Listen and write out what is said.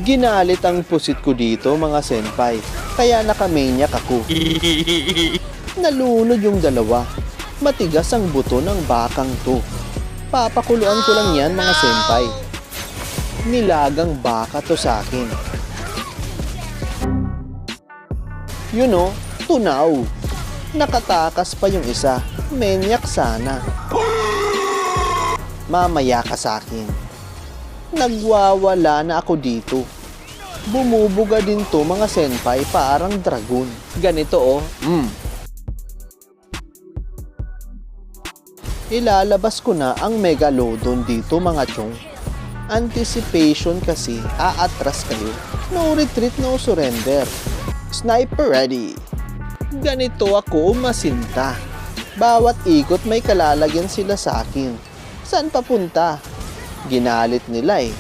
Ginalit ang pusit ko dito mga senpai, kaya nakamaniac ako. Nalunod yung dalawa. Matigas ang buto ng bakang to. Papakuluan ko lang yan mga senpai. Nilagang baka to sa akin. Yun o, tunaw. Nakatakas pa yung isa. Maniac sana. Mamaya ka sa akin. Nagwawala na ako dito. Bumubuga din to mga senpai parang dragon. Ganito oh. Ilalabas ko na ang Megalodon dito mga chong. Anticipation kasi, aatras kayo. No retreat, no surrender. Sniper ready. Ganito ako masinta. Bawat ikot may kalalagyan sila sa akin. Saan papunta? Ginalit nila eh.